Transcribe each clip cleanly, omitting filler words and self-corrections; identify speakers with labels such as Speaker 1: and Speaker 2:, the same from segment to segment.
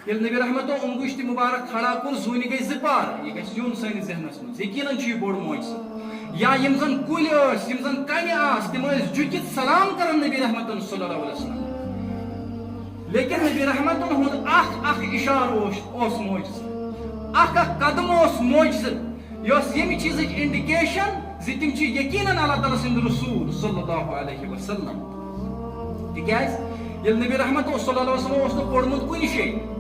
Speaker 1: یل نبی رحمتو انگشت مبارک کھڑا کور زون گئی زپار یہ گھس یون سٲنِس ذہنس منٛز یقیناً چھُ یہِ بوٚڑ معجزٕ یا یِم زن کُلۍ ٲسۍ یِم زن کنہِ آسہٕ تِم ٲسۍ جُکِتھ سلام کران نبی رحمتن صلی اللہ علیہ وسلم لیکن نبی رحمتن ہُنٛد اکھ اشارٕ اوس معجزٕ اکھ قدم اوس معجزٕ یۄس ییٚمہِ چیٖزٕچ انڈِکیشن زِ تِم چھِ یقیناً اللہ تعالیٰ سٕنٛدۍ رسوٗل صلی اللہ علیہ وسلم تِکیٛازِ ییٚلہِ نبی رحمتو صلی اللہ علیہ وسلم اوس نہٕ پوٚرمُت کُنہِ جایہِ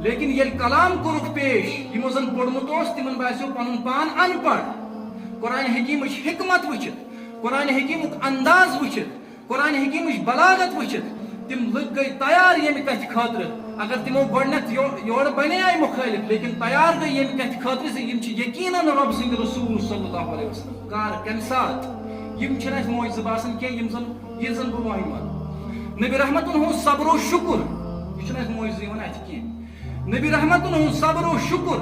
Speaker 1: لیکن ییٚلہِ کلام کوٚرُکھ پیش یِمو زن پوٚرمُت اوس تِمن باسیو پنُن پان ان پڑھ قرآن حکیمٕچ حکمت وٕچھِتھ قرآن حکیمُک انداز وٕچھِتھ قرآن حکیمٕچ بلاغت وٕچھِتھ تِم لُکھ گٔے تیار ییٚمہِ کتھِ خٲطرٕ اگر تِمو گۄڈنٮ۪تھ یورٕ بنے مُخٲلِف لیکن تیار گٔے ییٚمہِ کتھِ خٲطرٕ زِ یِم چھِ یقیناً رۄب سٕنٛدۍ رسوٗل صلی اللہ علیہ وسلم کر کمہِ ساتہٕ یِم چھِنہٕ اَسہِ معجزٕ باسان کینٛہہ ییٚلہِ زن بہٕ وۄنۍ ونہٕ نبی رحمتن ہُنٛد صبر و شُکر یہِ چھُنہٕ اَسہِ معجزٕ یِوان اَتھِ کینٛہہ نبی رحمتن ہُنٛد صبر و شُکر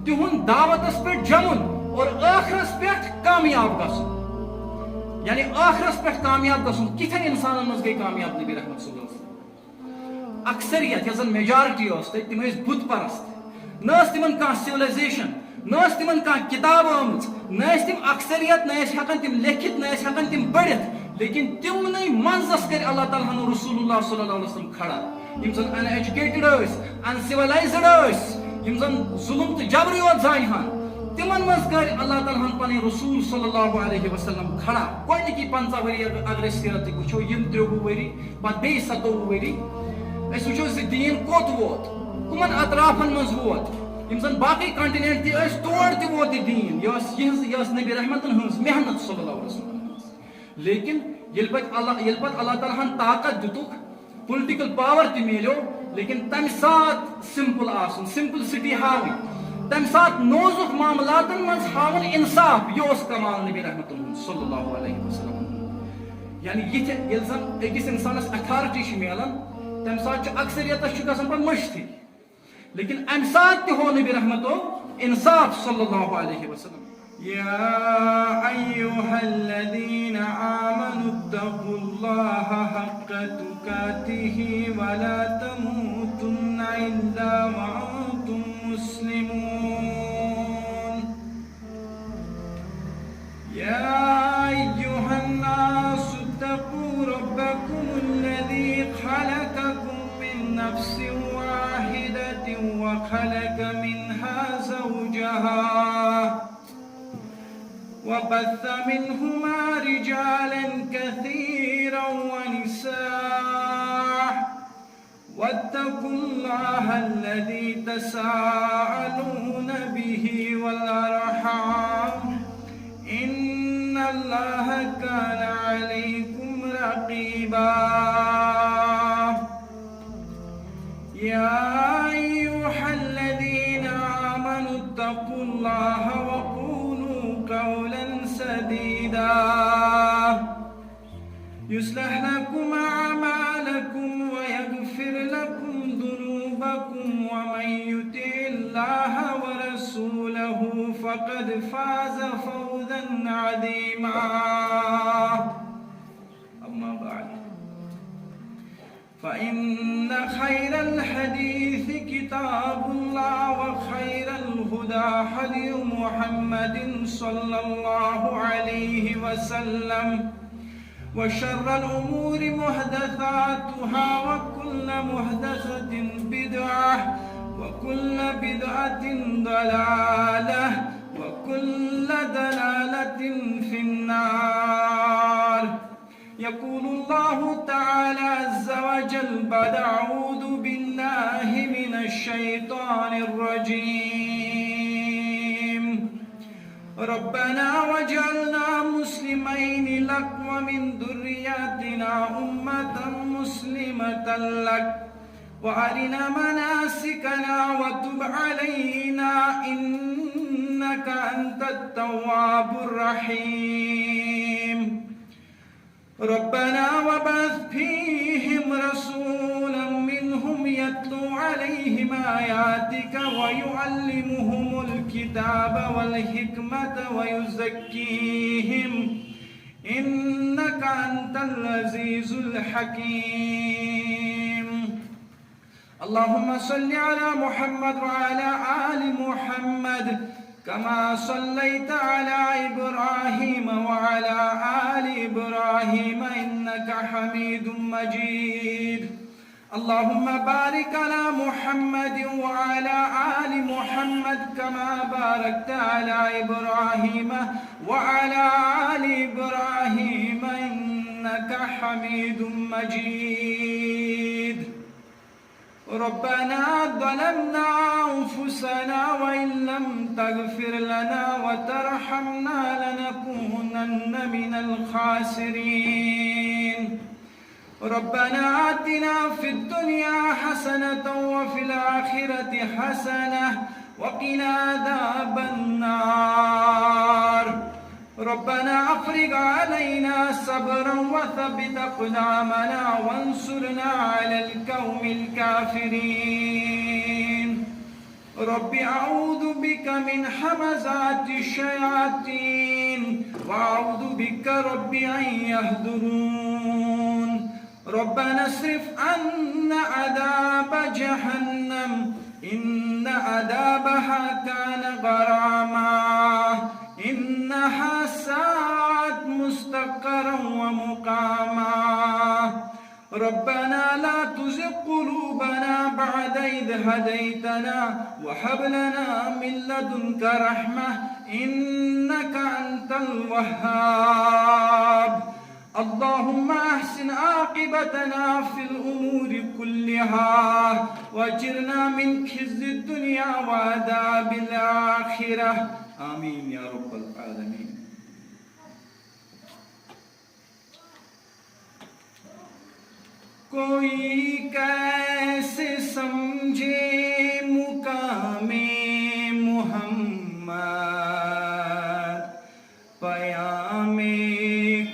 Speaker 1: تِہُنٛد دعوتس پٮ۪ٹھ جمُن اور ٲخرس پٮ۪ٹھ کامیاب گژھُن یعنی ٲخرس پٮ۪ٹھ کامیاب گژھُن کِتھٮ۪ن انسانن منٛز گٔے کامیاب نبی رحمت صلی اللہ علیہ وسلم اکثریت یۄس زن میجارٹی ٲس تتہِ تِم ٲسۍ بُت پرست نہ ٲس تِمن کانٛہہ سِولایزیشن نہ ٲس تِمن کانٛہہ کِتاب آمٕژ نہ ٲسۍ تِم اکثریت نہ ٲسۍ ہٮ۪کان تِم لیکھِتھ نہ ٲسۍ ہٮ۪کان تِم پٔرِتھ لیکن تِمنٕے منٛزس کٔرۍ اللہ تعالیٰ ہن رسول اللہ صلی اللہ علیہ وسلم کھڑا یِم زن ان ایجوکیٹڈ ٲسۍ ان سِولایزڈ ٲسۍ یِم زن ظُلم تہٕ جبرٕ یوت زانہِ ہن تِمن منٛز کٔرۍ اللہ تعالیٰ ہن پنٕنۍ رسول صلی اللہ علیہ وسلم کھڑا گۄڈنِکی 50 ؤری اگر أسۍ سیرتٕکۍ وٕچھو یِم 53 ؤری پتہٕ بیٚیہِ 27 ؤری أسۍ وٕچھو زِ دیٖن کوٚت ووت کٕمن اطرافن منٛز ووت یِم زن باقٕے کنٹِنیٚنٹ تہِ ٲسۍ تور تہِ ووت یہِ دیٖن یہِ ٲس نبی رحمتن ہٕنٛز محنت صلی اللہ علیہ وسلم لیکن ییٚلہِ پتہٕ اللہ تعالیٰ ہن طاقت دِتُکھ پُلٹِکل پاور تہِ میلیو لیکن تمہِ ساتہٕ سمپل آسُن سمپلسٹی ہاوٕنۍ تمہِ ساتہٕ نوزُک معاملاتن منٛز ہاوُن انصاف یہِ اوس کمال نبی رحمتن ہُنٛد صلی اللہ علیہ وسلم یعنی یِتھِ ییٚلہِ زن أکِس انسانس اتھارٹی چھِ میلان تمہِ ساتہٕ چھُ اکثریتس چھُ گژھان پتہٕ مٔشتھٕے لیکن امہِ ساتہٕ تہِ ہوو نبی رحمتو انصاف صلی اللہ علیہ وسلم
Speaker 2: يا أيها الذين آمنوا اتقوا الله حق تقاته ولا تموتن إلا وأنتم مسلمون يا أيها الناس اتقوا ربكم الذي خلقكم من نفس واحدة وخلق منها زوجها وبث منهما رجالا كثيرا ونساء واتقوا الله الذي تساءلون به والأرحام إن الله كان عليكم رقيبا يا أيها الذين آمنوا اتقوا الله قولا سديدا يصلح لكم أعمالكم ويغفر لكم ذنوبكم ومن يطع الله ورسوله فقد فاز فوزا عظيما أما بعد فإن خير الحديث كتاب الله وخير الهدى هدي محمد صلى الله عليه وسلم وشر الأمور محدثاتها وكل محدثة بدعة وكل بدعة ضلالة وكل ضلالة في النار يقول الله تعالى عز وجل بعد أعوذ بالله من الشيطان الرجيم ربنا واجعلنا مسلمين لك ومن ذريتنا أمة مسلمة لك وأرنا مناسكنا وتب علينا إنك أنت التواب الرحيم ربنا وابعث فيهم رسولا منهم يتلو عليهم آياتك ويعلمهم الكتاب والحكمة ويزكيهم إنك أنت العزيز الحكيم اللهم صل على محمد وعلى آل محمد كما صليت على إبراهيم وعلى آل إبراهيم إنك حميد مجيد. اللهم بارك على محمد وعلى آل محمد كما باركت على إبراهيم وعلى آل إبراهيم إنك حميد مجيد. ربنا ظلمنا أنفسنا وإن لم تغفر لنا وترحمنا لنكونن من الخاسرين. ربنا آتنا في الدنيا حسنة وفي الآخرة حسنة وقنا عذاب النار. ربنا أفرغ علينا صبرا وثبت أقدامنا وانصرنا على القوم الكافرين. رب أعوذ بك من همزات الشياطين وأعوذ بك رب أن يحضرون. ربنا اصرف عنا عذاب جهنم إن عذابها كان غراما إنها ساءت مستقرا ومقاما. ربنا لا تزغ قلوبنا بعد إذ هديتنا وهب لنا من لدنك رحمة إنك أنت الوهاب. اللهم أحسن عاقبتنا في الأمور كلها واجرنا من خزي الدنيا وعذاب الآخرة. آمين يا رب العالمين. کوئی کیسے سمجھے مقام محمد، پیام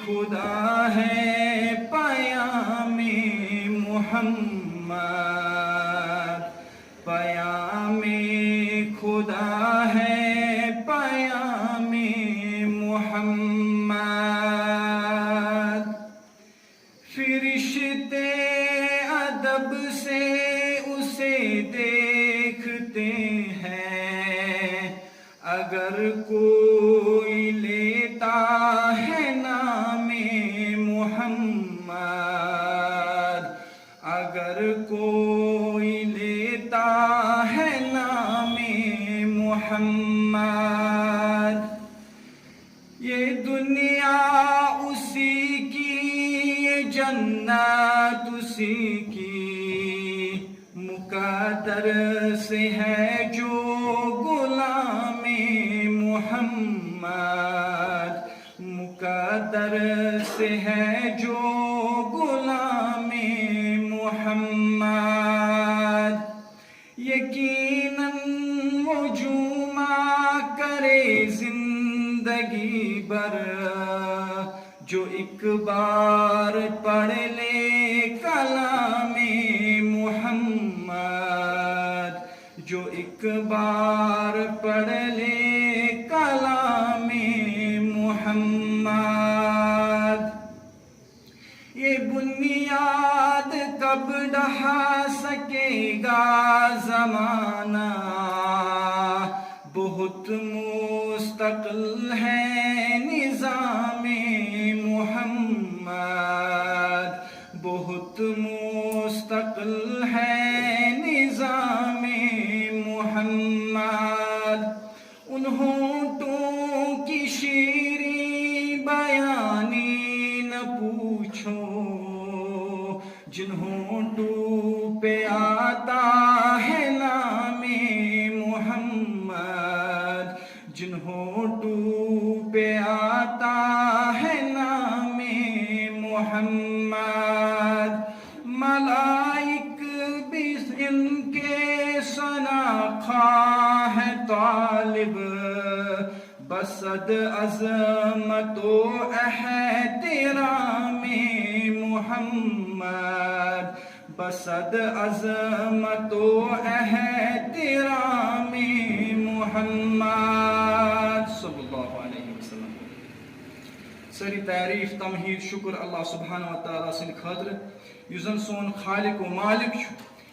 Speaker 2: خدا ہے پیام محمد، پیام خدا ہے پیام محمد. فرشتے ادب سے اسے دیکھتے ہیں، اگر کوئی لیتا ہے نام محمد، اگر کوئی لیتا ہے نام محمد. یہ دنیا اسی کی، یہ جنت اسی کی، مقدر سے ہے جو غلام محمد، مقدر سے ہے جو غلام محمد. یقیناً وہ جمعہ کرے زندگی بھر، جو ایک بار پڑھ لے کلام محمد، جو ایک بار پڑھ لے کلام محمد. یہ بنیاد کب ڈھا سکے گا زمانہ، بہت مستقل ہے نظام محمد، بہت مستقل ہے نظام محمد. ان ہونٹوں کی شیریں بیانی نہ پوچھو، جن ہونٹوں پہ آتا ہے نام محمد، جن ہونٹوں پہ آتا ہے نام محمد. ملائک بھی ان کے شناخواں ہے طالب، بصد عظمت و احترام محمد، بصد عظمت و احترام محمد صلی اللہ علیہ وسلم. ساری تعریف تمہید شکر اللہ سبحانہ و تعالیٰ سن خاطر یس زن سون خالق و مالک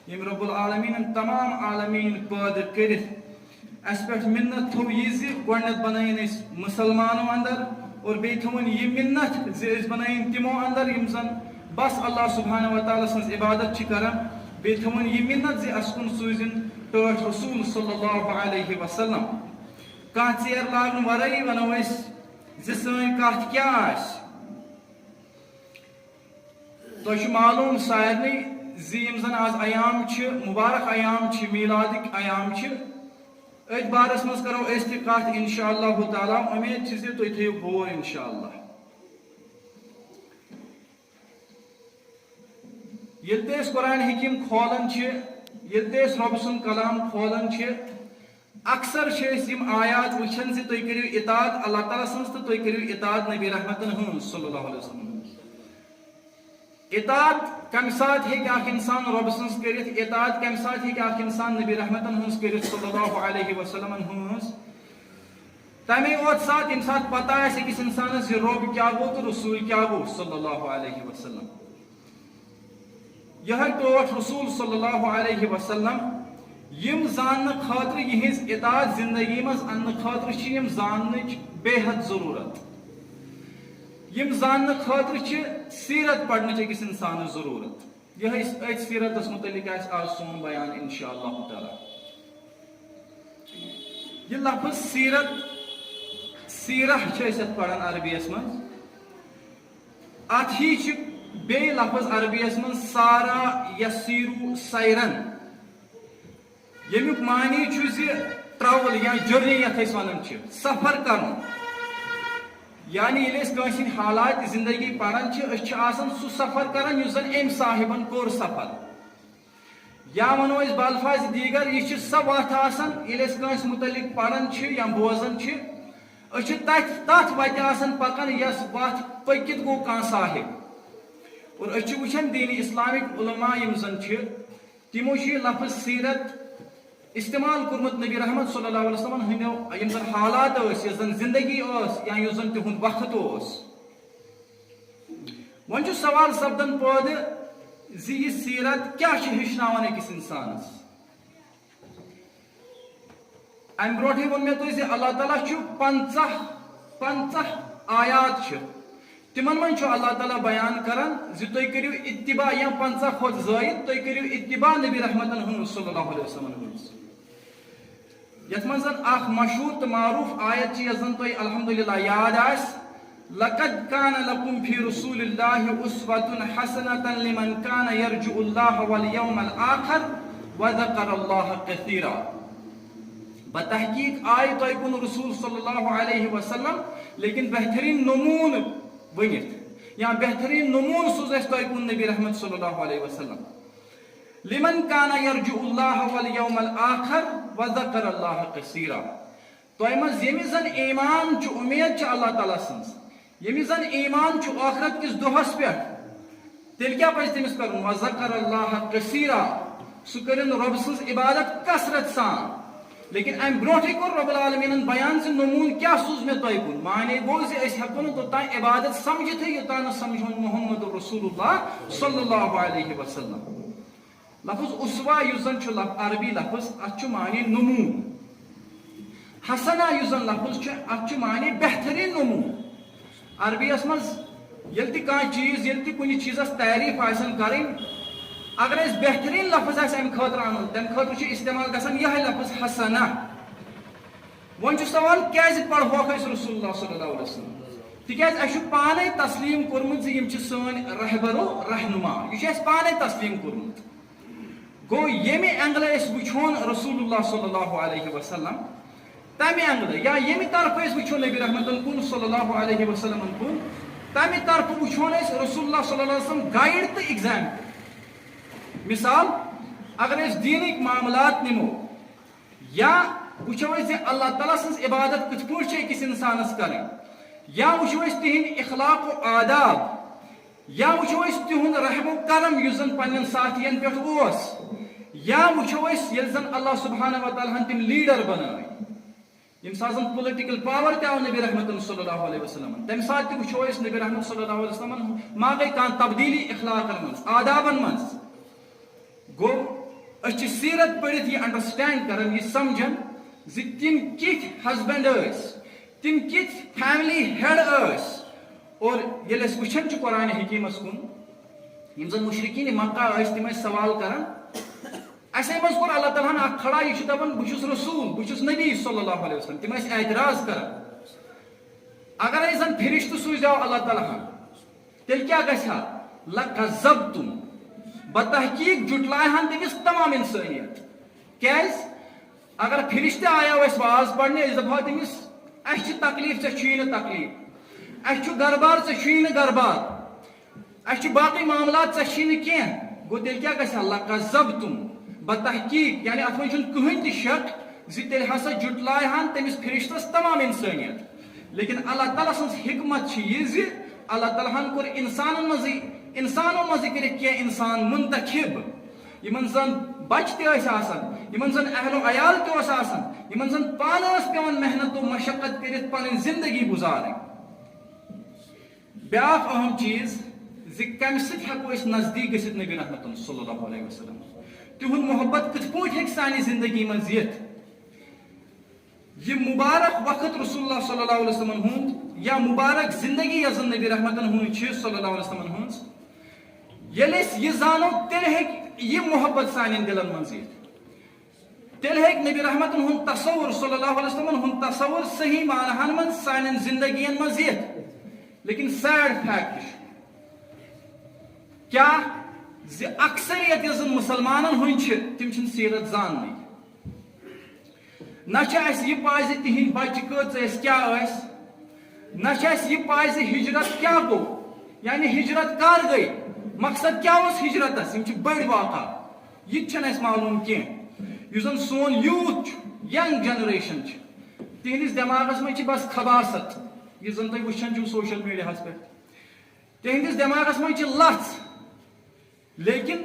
Speaker 2: یم رب العالمین تمام عالمین پٲدٕ کٔرِتھ اس پہ منت تھو یہ گۄڈنیتھ بنائن اس مسلمانوں اندر اور بیٚیہِ تھوٚوُن یہ منت زِ أسۍ بنائن تمو اندر یم زن بس اللہ سبحانہ و تعالیٰ سٕنٛز عبادت چھِ کران بیٚیہِ تھوٚوُن یہ منت زِ اس کُن سوٗزِن ٹٲٹھ رسول صلی اللہ علیہ وسلم کانٛہہ ژیر لاگنہٕ ورٲیی ونو أسۍ زِ سٲنۍ کتھ کیٛاہ آسہِ تۄہہِ چھُ معلوٗم سارنٕے زِ یم زن آز ایام چھِ مبارک ایام چھِ میلادٕکۍ ایام چھِ ات بارس مز کرو اس تہ کت انشاءاللہ تعالیٰ امید چھ زِ تُہۍ تھٲیِو غور انشاءاللہ ییٚلہِ تہِ أسۍ قرآن حکیم کھولان چھِ ییٚلہِ تہِ أسۍ رۄبہٕ سُنٛد کلام کھولان چھِ اکثر چھِ أسۍ یِم آیات وٕچھان زِ تُہۍ کٔرِو اطاعت اللہ تعالیٰ سٕنٛز تہٕ تُہۍ کٔرِو اطاعت نبی رحمتن ہٕنٛز صلی اللہ علیہ وسلم اطاعت کمہِ ساتہٕ ہیٚکہِ اکھ انسان رۄبہٕ سٕنٛز کٔرِتھ اطاعت کمہِ ساتہٕ ہیٚکہِ اکھ انسان نبی رحمتن ہٕنٛز کٔرِتھ صلی اللہ علیہ وسلمن ہٕنٛز تمے اوت ساتہٕ ییٚمہِ ساتہٕ پتہ آسہِ أکِس انسانس زِ رۄب کیٛاہ گوٚو تہٕ رسوٗل کیٛاہ گوٚو صلی اللہ علیہ وسلم یہے ٹوٹھ رسول صلی اللہ علیہ وسلم یم زاننہٕ خٲطرٕ یہنٛز اطاعت زندگی منٛز اننہٕ خٲطرٕ چھِ یم زاننٕچ بے حد ضروٗرت یم زاننہٕ خٲطرٕ چھِ سیرت پرنٕچ أکِس انسانس ضروٗرت یہے أتھۍ سیرتس متعلق آسہِ آز سون بیان انشاءاللہ تعالیٰ یہ لفظ سیرت سیرہ چھِ أسۍ اتھ پران عربیس منٛز اتھ ہی چھِ بیٚیہِ لفظ عربیس منٛز سارا یسیرو سیرن ییٚمیُک معنی چھُ زِ ٹرٛاوٕل یا جٔرنی یتھ أسۍ ونان چھِ سفر کرُن یعنی ییٚلہِ أسۍ کٲنٛسہِ ہٕنٛدۍ حالات زندگی پران چھِ أسۍ چھِ آسان سُہ سفر کران یُس زن أمۍ صاحبن کوٚر سفر یا ونو أسۍ بالفاظ دیٖگر یہِ چھِ سۄ وتھ آسان ییٚلہِ أسۍ کٲنٛسہِ متعلق پران چھِ یا بوزان چھِ أسۍ چھِ تتھ وتہِ آسان پکان یۄس وتھ پٔکِتھ گوٚو کانٛہہ صاحب اور أسۍ چھِ وٕچھان دیٖنِ اسلامٕکۍ علما یِم زن چھِ تِمو چھُ یہِ لفظ سیرت استعمال کوٚرمُت نبی رحمت صلی اللہ علیہ وسلمن ہٕنٛدیو یِم زن حالات ٲسۍ یۄس زن زندگی ٲس یا یُس زن تِہُنٛد وقت اوس وۄنۍ چھُ سوال سپدان پٲدٕ زِ یہِ سیرت کیٛاہ چھِ ہیٚچھناوان أکِس انسانس امہِ برونٛٹھٕے ووٚن مےٚ تۄہہِ زِ اللہ تعالیٰ چھُ 50 آیات چھِ تِمن منٛز چھُ اللہ تعالیٰ بیان کران زِ تُہۍ کٔرِو اتباع یا 50 کھۄتہٕ زٲیِد تُہۍ کٔرِو اتباع نبی رحمتن ہٕنٛز صلی اللہ علیہ وسلمن ہٕنٛز یتھ منٛز زن اکھ مشہوٗر تہٕ معروٗف آیت چھِ یۄس زن تۄہہِ الحمدُاللہ یاد آسہِ لقد كان لكم في رسول الله أسوة حسنة لمن كان يرجو الله واليوم الآخر وذكر الله كثيرا بتحقیق آئے تۄہہِ کُن رسول صلی اللہ علیہ وسلم لیکن بہترین نمونہٕ ؤنِتھ یا بہترین نمونہٕ سوٗز اَسہِ تۄہہِ کُن نبی رحمت صلی اللہ علیہ وسلم لمن كان يرجو الله واليوم الآخر وذكر الله كثيرا تۄہہِ منٛز ییٚمِس زن ایمان چھُ اُمید چھِ اللہ تعالیٰ سٕنٛز ییٚمِس زن ایمان چھُ ٲخرت کِس دۄہس پٮ۪ٹھ تیٚلہِ کیٛاہ پزِ تٔمِس کرُن وذكر الله كثيرا سُہ کٔرِن رۄبہٕ سٕنٛز عبادت کثرت سان لیکن امہِ برونٛٹھٕے کوٚر رۄب العالمیٖنن بیان زِ نموٗنہٕ کیٛاہ سوٗز مےٚ تۄہہِ کُن معنی گوٚو زِ أسۍ ہٮ۪کو نہٕ توٚتام عبادت سمجھِتھٕے یوٚتام نہٕ سمجھون محمد رسول اللہ صلی اللہ علیہ وسلم لفظ اسوا یُس زن چھُ عربی لفظ اتھ چھُ معنی نموٗن حسنا یُس زن لفظ چھُ اتھ چھُ معنی بہترین نموٗن عربیس منٛز ییٚلہِ تہِ کانٛہہ چیٖز ییٚلہِ تہِ کُنہِ چیٖزس تعریٖف آسن کرٕنۍ اگر أسۍ بہترین لفظ آسہِ امہِ خٲطرٕ انُن تمہِ خٲطرٕ چھُ استعمال گژھان یہے لفظ حسنا وۄنۍ چھُ سوال کیٛازِ پرہوکھ أسۍ رسول اللہ صلی اللہ علیہ وسلم تِکیٛازِ اَسہِ چھُ پانے تسلیٖم کوٚرمُت زِ یِم چھِ سٲنۍ رہبرو رہنما یہِ چھُ اَسہِ پانے تسلیٖم کوٚرمُت گوٚو ییٚمہِ اینگلہٕ أسۍ وٕچھون رسول اللہ صلی اللہ علیہ وسلم تمہِ اینگلہٕ یا ییٚمہِ طرفہٕ أسۍ وٕچھو نبی رحمتن کُن صلی اللہ علیہ وسلمن کُن تمہِ طرفہٕ وٕچھون أسۍ رسول اللہ صلی اللہ علیہ وسلم گایڈ تہٕ ایگزامپل مثال اگر أسۍ دیٖنٕکۍ معاملات نِمو یا وٕچھو أسۍ زِ اللہ تعالیٰ سٕنٛز عبادت کِتھ پٲٹھۍ چھِ أکِس انسانس کرٕنۍ یا وٕچھو أسۍ تِہنٛدۍ اخلاق و آداب یا وٕچھو أسۍ تِہُنٛد رحم و کرم یُس زن پننٮ۪ن ساتھین پٮ۪ٹھ اوس یا وٕچھو أسۍ ییٚلہِ زن اللہ سبحانہ وتعالیٰ ہن تِم لیٖڈر بنٲے ییٚمہِ ساتہٕ زن پُلٹِکل پاور تہِ آو نبی رحمتن صلی اللہ علیہ وسلمن تمہِ ساتہٕ تہِ وٕچھو أسۍ نبی رحمت صلی اللہ علیہ وسلمن ما گٔے کانٛہہ تبدیٖلی اخلاقن منٛز آدابن منٛز گوٚو اچھی سیرت پڑھت یہ انڈرسٹینڈ کرن یہ سمجھن زِ تم کت ہسبینڈ تم کت فیملی ہیڈ اور یل اس وچھن چھ قرآن حکیمس کن یم زن مشرکین مکہ تم سوال کران اسے مز کور اللہ تعالیٰ ہن کھڑا یہ دپان بہت رسول بہت نبی صلی اللہ علیہ وسلم تم اعتراض کران اگر زن فرشتہ سوزو اللہ تعالیٰ ہن تیل کیا گژھِ لکذبتم بتحقیق جٹلائے ہن تمس تمام انسانیت کیاز اگر فرشتہ آیا اس واز پڑھنے اس دفعہ تمس اس تکلیف ژے تکلیف اس گربار ژے گربار اس باقی معاملات ژے کی گو تیل کیا گژھِ لکذبتم بتحقیق یعنی ات من کہین تہ شک زِ تیل ہسا جٹلائے ہن تمس فرشتس تمام انسانیت لیکن اللہ تعالیٰ سن حکمت یہ زِ اللہ تعالیٰ ہن کور انسانوں مزے کرک کی انسان منتخب یمن زن بچ یمن زن اہل و عیال تہ یمن زن پانس پیون محنت و مشقت کرت پن زندگی گزاریں بیاکھ اہم چیز زِ کم سۭتۍ ہیکو أسۍ نزدیک گژھِتھ نبی رحمت صلی اللہ علیہ وسلم تہنٛد محبت کتھ پٲٹھۍ ہیٚکہِ سانہِ زندگی منٛز یِتھ یہ مبارک وقت رسول اللہ صلی اللہ علیہ وسلم ہند یا مبارک زندگی یس نبی رحمتن ہند صلی اللہ علیہ وسلم ہز یل یہ زانو تیل یہ محبت سان دلن من تیل نبی رحمتن ہند تصور صلی اللہ علیہ وسلم ہند تصور صحیح معنہن من سان زندگین من لیکن سیڈ فیکٹ کیا اکثریت یس مسلمانن ہند تم سیرت زاننے نہ یہ پاے زِ تہند بچہ کۭژ کیا نہ یہ پاے زِ ہجرت کیا گو یعنی ہجرت کر گئی مقصد کیا اس ہجرتس بڑ واقع یہ معلوم کی زن سون یوتھ ینگ جنریشن تہندس دماغس من بس خباست یہ زن تھی وچان سوشل میڈیا پہ تہندس دماغس من لژ لیکن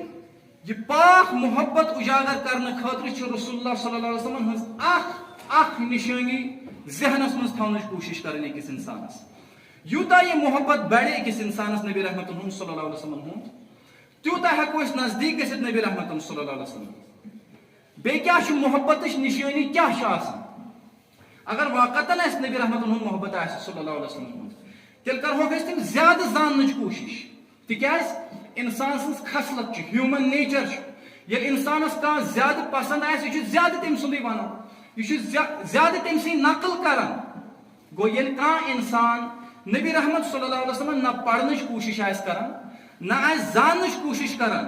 Speaker 2: یہ پاک محبت اجاگر کرنے خاطر رسول اللہ صلی اللہ علیہ وسلم ہز نشانی ذہنس مز تھونچ کوشش کریں اکس انسانس یوتا یہ محبت بڑے اکس انسانس نبی رحمت صلی اللہ علیہ وسلم ہند تیوتا ہیکو اس نزدیک گژھِتھ نبی رحمت صلی اللہ علیہ وسلم بے کیا محبت نشانی کیا اگر واقعتاً اس نبی رحمت محبت آسہِ صلی اللہ علیہ وسلم تیل کرہوک اس تم زیادہ زاننٕچ کوشش تکیاز انسان سن خصلت ہیومن نیچر یل انسانس کان زیادہ پسند آہ زیادہ تم سندی ونان یہ زیادہ تم سی نقل کران گو یل کان انسان نبی رحمت صلی اللہ علیہ وسلم نہ پڑھنچ کوشش آس کران نہ آس زاننچ کوشش کران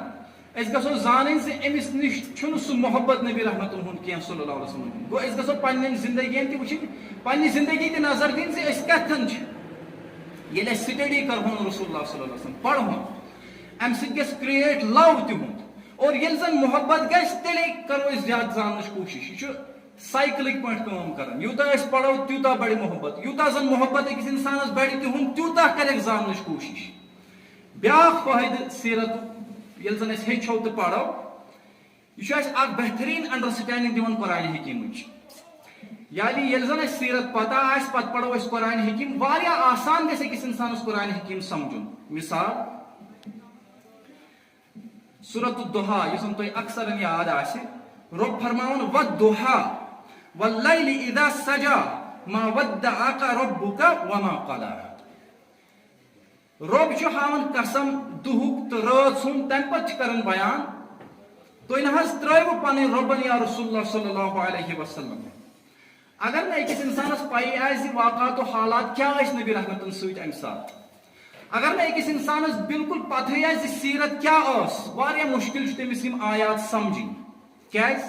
Speaker 2: اس گژھو زانن زِ امس نش چھُنہٕ سُہ محبت نبی رحمت ہُنٛد کینٛہہ صلی اللہ علیہ وسلم گو اس گژھو پننٮ۪ن زندگین تہِ وٕچھِنۍ پننہِ زندگی تہِ نظر دِنۍ زِ أسۍ کتھن چھِ ییٚلہِ أسۍ سٹڈی کرہون رسول اللہ صلی اللہ علیہ وسلم پرہون ام سۭتۍ گژھِ کریٹ لو تہنٛد اور ییٚلہِ زن محبت گژھِ تیٚلے کرو أسۍ زیادٕ زاننٕچ کوشش یہ چھُ سائیکلٕکۍ پٲٹھۍ کٲم کران یوٗتاہ أسۍ پرو تیوٗتاہ بڑِ محبت یوٗتاہ زن محبت أکِس انسانس بڑِ تہنٛد تیوٗتاہ کرٮ۪کھ زاننٕچ کوشش بیاکھ فٲیدٕ سیرت ییٚلہِ زن أسۍ ہیٚچھو تہٕ پرو یہ چھُ اَسہِ اکھ بہتریٖن انڈرسٹینڈنگ دِوان قرآن حکیٖمٕچ یعنی ییٚلہِ زن اَسہِ سیرت پتہ آسہِ پتہٕ پرو أسۍ قرآن حکیٖم واریاہ آسان گژھِ أکِس انسانس قرآن حکیٖم سمجھُن مثال سورۃ الضحیٰ یُس زن تۄہہِ اکثر یاد آسہِ رۄب فرماوُن والضحیٰ واللیل اذا سجا ما ودعک ربک وما قلی رب چھُ ہاوان قسم دُہُک تہٕ رٲژ ہُنٛد تمہِ پتہٕ چھُ کران بیان تُہۍ نہ حظ ترٲیوٕ پنٕنۍ رۄبن یا رسول اللہ صلی اللہ علیہ وسلم اگر نہٕ أکِس انسانس پایی آسہِ زِ واقعات و حالات کیٛاہ ٲسۍ نبی رحمتن سۭتۍ امہِ ساتہٕ اگر نہٕ أکِس انسانس بالکل پتہٕے آسہِ زِ سیرت کیٛاہ ٲس واریاہ مُشکل چھُ تٔمِس یِم آیات سمجھٕنۍ کیٛازِ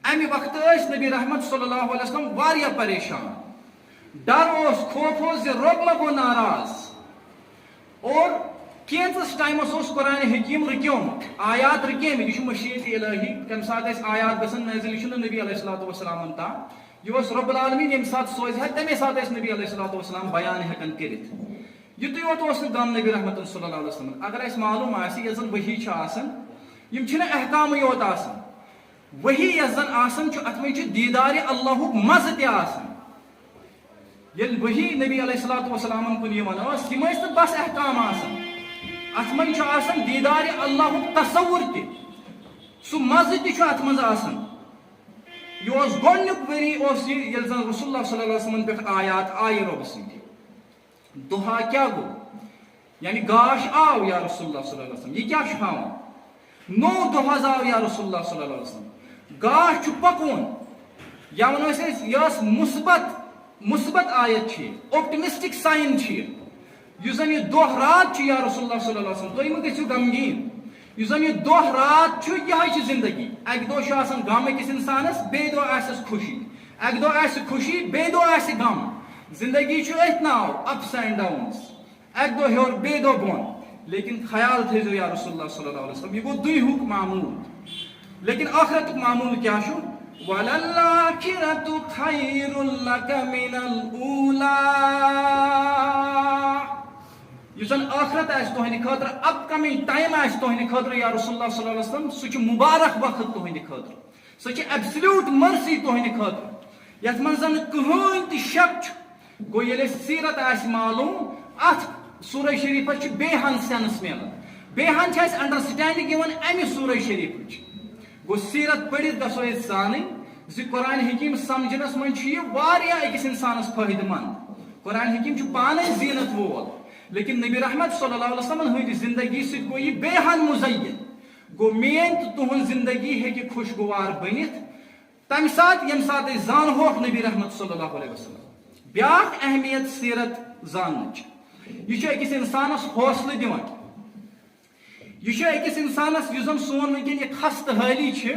Speaker 2: امہِ وقتہٕ ٲسۍ نبی رحمت صلی اللہ علیہ وسلم واریاہ پریشان ڈر اوس خوف اوس زِ رۄب ما گوٚو ناراض اور کینٛژس ٹایمس اوس قرآن حکیٖم رُکیومُت آیات رُکیمٕتۍ یہِ چھُ مشیت الہی کمہِ ساتہٕ اَسہِ آیات گژھن نٲزِل یہِ چھُنہٕ نبی علیہ الصلوۃ والسلامن تام یہ اوس رۄب العالمیٖن ییٚمہِ ساتہٕ سوزِ ہا تمے ساتہٕ ٲسۍ نبی علیہ الصلوۃ والسلام بیان ہٮ۪کان کٔرِتھ یُتُے یوت اوس نہٕ غم نبی رحمتن صلی اللہ علیہ وسلم اگر اَسہِ معلوٗم آسہِ یۄس زن ؤحی چھِ آسان یِم چھِنہٕ احکامٕے یوت آسان ؤحی یۄس زن آسان چھُ اتھ منٛز چھُ دیٖدارِ اللہُک مزٕ تہِ آسان ییٚلہِ ؤحی نبی علیہ الصلوۃ والسلامن کُن یِوان ٲس یِم ٲسۍ نہٕ بس احکام آسان اتھ منٛز چھُ آسان دیٖدارِ اللہُک تصوُر تہِ
Speaker 1: سو مزہ تہ چھ اتھ منٛز آسان. یہ اوس گۄڈنیُک ؤری اوس ییٚلہِ زن رسول اللہ صلی اللہ علیہ وسلم پٮ۪ٹھ آیات آیہِ رۄبہٕ سٕنٛدِ. دُہا کیٛاہ گوٚو؟ یعنی گاش آو یا رسول اللہ صلی اللہ علیہ وسلم. یہ کیٛاہ چھُ ہاوان؟ نوٚو دۄہ حظ آو یا رسول اللہ صلی اللہ علیہ وسلم. گاش چھُ پکوُن. یا ونو أسۍ یہِ ٲس مثبت آیت چھِ یہِ, اوپٹمسٹک ساین چھِ یہِ. یُس زن یہِ دۄہ رات چھُ یا رسول اللہ صلی اللہ علیہ وسلم, تُہۍ مہٕ گٔژھِو غمگیٖن. یُس زن یہِ دۄہ رات چھُ یِہے چھِ زندگی. اکہِ دۄہ چھُ آسان غم أکِس انسانس, بیٚیہِ دۄہ آسٮ۪س خوشی. اکہِ دۄہ آسہِ خوشی, بیٚیہِ دۄہ آسہِ غم. زندگی چھُ أتھۍ ناو, اپس اینڈ ڈاونٕز. اکہِ دۄہ ہیوٚر, بیٚیہِ دۄہ بۄن. لیکن خیال تھٲیزیو یا رسول اللہ صلی اللہ علیہ وسلم, یہ گوٚو دُنیہُک معموٗل. لیکن ٲخرتُک معموٗل کیٛاہ چھُ؟ وَلَلْآخِرَةُ خَيْرٌ لَكَ مِنَ الْأُولَىٰ. یُس زن ٲخرت آسہِ تُہنٛدِ خٲطرٕ, اپ کمنگ ٹایم آسہِ تُہنٛدِ خٲطرٕ یا رسول اللہ صلی اللہ علیہ وسلم, سُہ چھُ مُبارک وقت تُہنٛدِ خٲطرٕ. سُہ چھِ ایبسلیوٗٹ مرسی تُہنٛدِ خٲطرٕ, یتھ منٛز زن نہٕ کٕہٕنۍ تہِ شک چھُ. گوٚو ییٚلہِ اَسہِ سیٖرت آسہِ معلوٗم, اتھ سورہ شریٖفس چھُ بیٚیہِ ہن سینس مِلان, بیٚیہِ ہن چھِ اَسہِ انڈرسٹینڈنگ یِوان امہِ سورہ شریٖفٕچ. گوٚو سیٖرت پٔرِتھ گژھو أسۍ زانٕنۍ زِ قرآن حکیٖم سمجھنس منٛز چھُ یہِ واریاہ أکِس انسانس فٲیدٕ منٛد. قرآن حکیٖم چھُ پانے زیٖنت وول, لیکن نبی رحمت صلی اللہ علیہ وسلم ہٕنٛدِ زندگی سۭتۍ گوٚو یہِ بیٚیہِ ہن مُزین. گوٚو میٲنۍ تہٕ تُہنٛز زندگی ہیٚکہِ خوشگوار بٔنِتھ تمہِ ساتہٕ ییٚمہِ ساتہٕ أسۍ زانہوکھ نبی رحمت صلی اللہ علیہ وسلم. بیاکھ اہمیت سیرت زاننٕچ, یہ چھُ أکِس انسانس حوصلہٕ دِوان. یہ چھُ أکِس انسانس, یُس زن سون وٕنکیٚن یہِ خستہٕ حٲلی چھِ,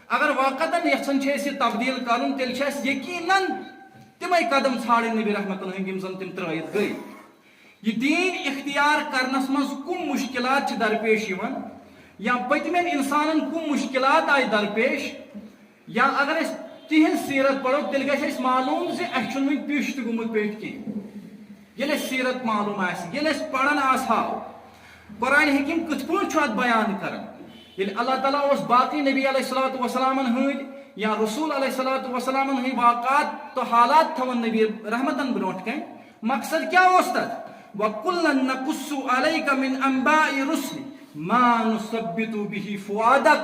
Speaker 1: اگر واقعتن یژھان چھِ أسۍ یہِ تبدیٖل کرُن, تیٚلہِ چھِ اَسہِ یقیٖنن تِمے قدم ژھانڈٕنۍ نبی رحمتن ہٕنٛدۍ یِم زن تِم ترٲیِتھ گٔے. یہ دیٖن اختیار کرنس منٛز کُم مُشکلات چھِ درپیش یِوان, یا پٔتمٮ۪ن انسانن کُم مُشکلات آیہِ درپیش, یا اگر أسۍ تِہنٛز سیرت پرو تیٚلہِ گژھِ اَسہِ معلوٗم زِ اَسہِ چھُنہٕ وُنہِ پیش تہِ گوٚمُت پیٚٹھۍ کینٛہہ. ییٚلہِ اَسہِ سیرت معلوٗم آسہِ, ییٚلہِ أسۍ پران آسہو قرآن حکیٖم کِتھ پٲٹھۍ چھُ اتھ بیان کران. ییٚلہِ اللہ تعالیٰ اوس باقٕے نبی علیہ الصلوۃ والسلامن ہٕنٛدۍ یا رسول علیہ الصلوۃ والسلامن ہٕنٛدۍ واقعات تہٕ حالات تھاوان نبی رحمتن برونٛٹھ کَنۍ, مقصد کیٛاہ اوس تتھ؟ وَكُلًّا نَقُصُّ عَلَيْكَ مِنْ أَنبَاءِ الرُّسُلِ مَا نُثَبِّتُ بِهِ فُؤَادَكَ.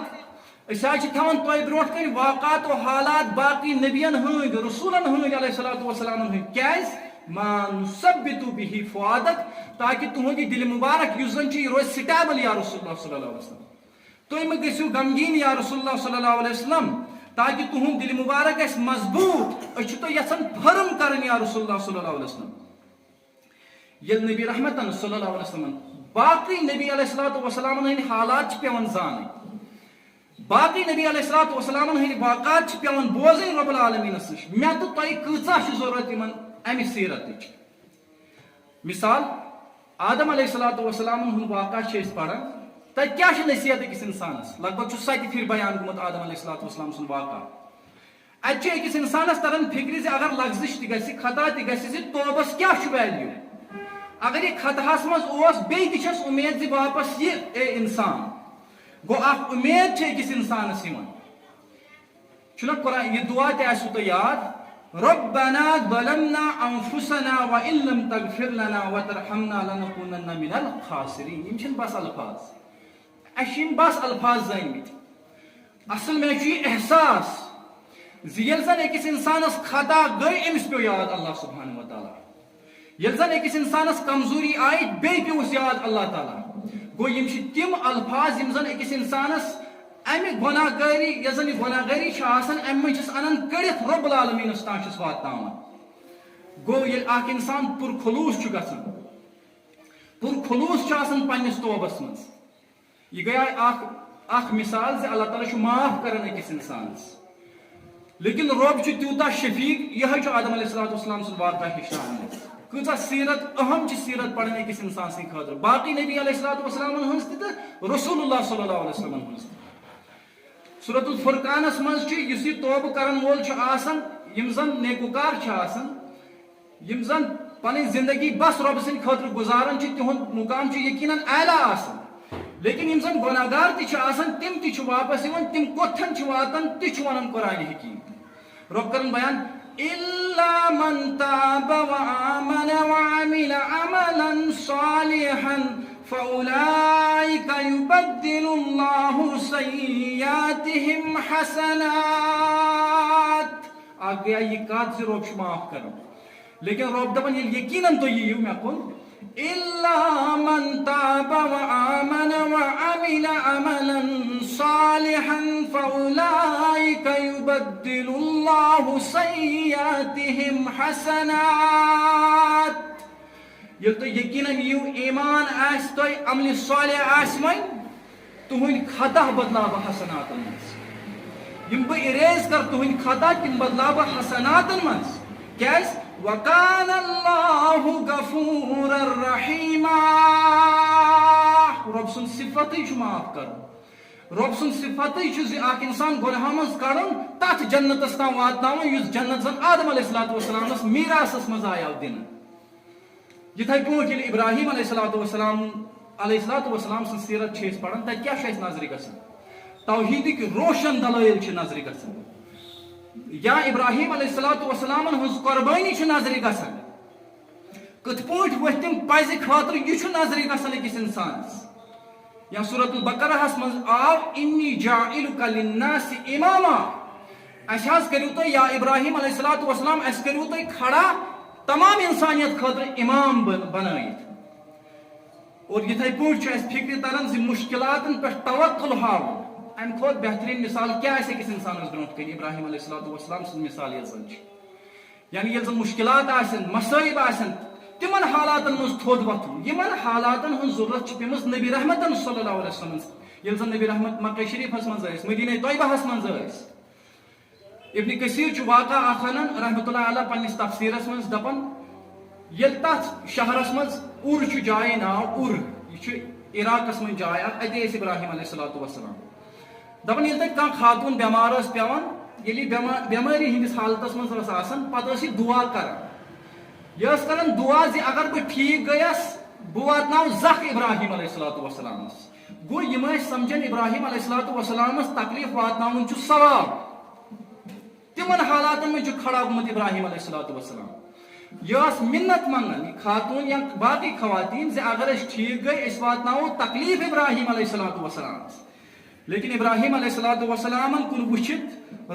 Speaker 1: أسۍ حظ چھِ تھاوان تۄہہِ برونٛٹھ کَنۍ واقعات و حالات باقٕے نبین ہٕنٛدۍ, رسوٗلن ہٕنٛدۍ علیہ الصلوۃ والسلامن ہٕنٛدۍ. کیٛازِ؟ مَا نُثَبِّتُ بِهِ فُؤَادَكَ, تاکہِ تُہُنٛد یہِ دِلہِ مُبارک یُس زن چھُ, یہِ روزِ سٹیبل یا رسول اللہ صلی اللہ علیہ وسلم. تُہۍ مہٕ گٔژھِو غمگیٖن یا رسول اللہ صلی اللہ علیہ وسلم, تاکہِ تُہُنٛد دِلہِ مُبارک گژھِ مضبوٗط. أسۍ چھِ تۄہہِ یژھان فرم کرٕنۍ یا رسول اللہ صلی اللہ علیہ وسلم. ییٚلہِ نبی رحمتن صلی اللہ علیہ وسلم باقٕے نبی علیہ الصلوۃ والسلامن ہٕنٛدۍ حالات چھِ پیٚوان زانٕنۍ, باقٕے نبی علیہ الصلوۃ والسلامن ہٕنٛدۍ واقعات چھِ پیٚوان بوزٕنۍ رۄب العالمیٖنس نِش. مےٚ تہٕ تۄہہِ کۭژاہ چھِ ضروٗرت یِمن امہِ سیرتٕچ. مثال, آدم علیہ الصلوۃ والسلامن ہُنٛد واقعہ چھِ أسۍ پران, تتہِ کیٛاہ چھِ نصیحت أکِس انسانس. لگ بگ چھُ 7 پھِرِ بیان گوٚمُت آدم علیہ الصلوۃ والسلام سُنٛد واقعہ. اتہِ چھُ أکِس انسانس تران فِکرِ زِ اگر لغزش تہِ گژھِ, خطا تہِ گژھِ, زِ توبس کیٛاہ چھُ ویلیوٗ. اگر یہِ خطاہس منٛز اوس, بیٚیہِ تہِ چھس اُمید زِ واپس یہِ اے انسان. گوٚو اکھ اُمید چھِ أکِس انسانس یِوان. چھُنہ قرآن یہِ دُعا تہِ آسوٕ تۄہہِ یاد, رَبَّنَا ظَلَمْنَا أَنفُسَنَا وَإِن لَمْ تَغْفِرْ لَنَا وَتَرْحَمْنَا لَنَكُونَنَّ مِنَ الْخَاسِرِينَ. یِم چھِنہٕ بس الفاظ, اَسہِ چھِ یِم بس الفاظ زٲنۍمٕتۍ. اصل مےٚ چھُ یہِ احساس زِ ییٚلہِ زن أکِس انسانس خطا گٔے, أمِس پیٚو یاد اللہ سبحانہ وتعالیٰ. ییٚلہِ زن أکِس انسانس کمزوری آیہِ, بیٚیہِ پیٚوُس یاد اللہ تعالیٰ. گوٚو یِم چھِ تِم الفاظ یِم زن أکِس انسانس امہِ گۄناہ گٲری, یۄس زن یہِ گۄناہ گٲری چھِ آسان, امہِ منٛز چھِس انان کٔڑِتھ رۄب العالمیٖنس تام چھِس واتناوان. گوٚو ییٚلہِ اکھ انسان پُرخلوٗص چھُ گژھان, پُرخلوٗص چھُ آسان پننِس توبس منٛز, یہِ گٔیے اکھ مثال زِ اللہ تعالیٰ چھُ معاف کران أکِس انسانس. لیکن رۄب چھُ تیوٗتاہ شفیٖق, یِہے چھُ آدم علیہ الصلوۃ والسلام سُنٛد واقعہ ہیٚچھناوان اَسہِ. کۭژاہ سیرت اہم چھِ سیرت پرٕنۍ أکِس انسان سٕنٛدِ خٲطرٕ, باقٕے نبی علیہ الصلوۃ والسلامن ہٕنٛز تہِ تہٕ رسول اللہ صلی اللہ علیہ وسلمن ہٕنٛز تہِ. سورۃ الفرقانس منٛز چھُ, یُس یہِ توبہٕ کرن وول چھُ آسان, یِم زن نیکوکار چھِ آسان, یِم زن پنٕنۍ زندگی بس رۄبہٕ سٕنٛدِ خٲطرٕ گُزاران چھِ, تِہُنٛد مُقام چھُ یقیٖنن اعلیٰ آسان. لیکن یِم زن گۄناہ گار تہِ چھِ آسان, تِم تہِ چھِ واپس یِوان, تِم کوٚتھن چھِ واتان تہِ چھُ ونان قرآنِ حکیٖم. رۄب کرن بیان, إِلَّا مَن تَابَ وَآمَنَ وَعَمِلَ عَمَلًا صَالِحًا
Speaker 2: فَأُولَٰئِكَ يُبَدِّلُ اللَّهُ سَيِّئَاتِهِمْ حَسَنَاتٍ. آگ گیا یہ کات سے رب معاف کرو. لیکن رب دپان یل یقیناً تو یہ مے کن إِلَّا مَن تَابَ وَآمَنَ وَعَمِلَ عَمَلًا صَالِحًا فَأُولَٰئِكَ يُبَدِّلُ اللَّهُ سَيِّئَاتِهِمْ حَسَنَاتٍ. یل تو یقیناً یو ایمان آس تو عمل صالح آس وین تہند خطا بدلا بہ حسناتن مز. یم بہ اریز کر تہند خطا تم بدلا بہ حسناتن مز. کیاز وَكَانَ اللَّهُ غَفُورًا رَحِيمًا. رب سن صفت معاف کر. رب سن صفت اخ انسان گناہ مز کڑن تت جنتس تام واتناون یس جنت زن آدم علیہ السلام میراثس مز آیو دن. یتھے پٲٹھۍ ییٚلہِ ابراہیم علیہ السلام سن سیرت چھِ أسۍ پران تتہِ کیاہ چھُ اَسہِ نظرِ گژھان؟ توحیدٕکۍ روشن دلٲیل چھِ نظرِ گژھان. یا ابراہیم علیہ السلام ہٕنٛز قۄربٲنی چھِ نظرِ گژھان. کِتھ پٲٹھۍ ؤتھۍ تِم پزِ خٲطرٕ یہِ چھُ نظرِ گژھان أکِس اِنسانس. یا سورۃ البقرہس منٛز آو اِنی جاعلُکَ لِلناس اِماما. اَسہِ حظ کٔرِو تُہۍ یا ابراہیم علیہ السلام اَسہِ کٔرِو تُہۍ کھڑا تمام انسانیت خاطر امام بنائت. اور یتھے پٲٹھۍ چھُ اَسہِ فکرِ تران زِ مشکلاتن پٮ۪ٹھ توکل ہاوُن امہِ کھۄتہٕ بہتریٖن مثال کیٛاہ آسہِ أکِس انسانس برونٛٹھ کَنہِ ابراہیم علیہ السلام سٕنٛز مثال یۄس زن چھِ. یعنی ییٚلہِ زن مشکلات آسن مصٲیب آسن تمن حالاتن منٛز تھوٚد وۄتھُن. یِمن حالاتن ہٕنٛز ضروٗرت چھِ پیٚمٕژ نبی رحمتن صلی اللہ علیہ وسلم. ییٚلہِ زن نبی رحمت مکہ شریفس منٛز ٲسۍ مدینہ طیبہس منٛز ٲسۍ. ابن کثیر چھُ واقعہ اکھ انان رحمۃ اللہ علیہ پننس تفسیرس منٛز دپان ییٚلہِ تتھ شہرس منٛز اُر چھُ جایہِ ناو اُر. یہِ چھُ عراقس منٛز جاے اکھ. اتے ٲسۍ ابراہیم علیہ السلام. دپان ییٚلہِ تتہِ کانٛہہ خاتوٗن بٮ۪مار ٲس پیٚوان ییٚلہِ یہِ بٮ۪مٲری ہٕنٛدِس حالتس منٛز ٲس آسان پتہٕ ٲس یہِ دُعا کران. یہِ ٲس کران دُعا زِ اگر بہٕ ٹھیٖک گٔیس بہٕ واتناو زکھ ابراہیم علیہ السلامس. گوٚو یِم ٲسۍ سمجھان ابراہیم علیہ السلامس تکلیف واتناوُن چھُ ثواب. تمن حالاتن منٛز چھُ کھڑا گوٚمُت ابراہیم علیہ السلام. یہ ٲس منت منگان یہ خاتون یا باقی خواتین زِ اگر أسۍ ٹھیک گٔے أسۍ واتناوو تکلیف ابراہیم علیہ السلام. لیکن ابراہیم علیہ السلام کُن وٕچھِتھ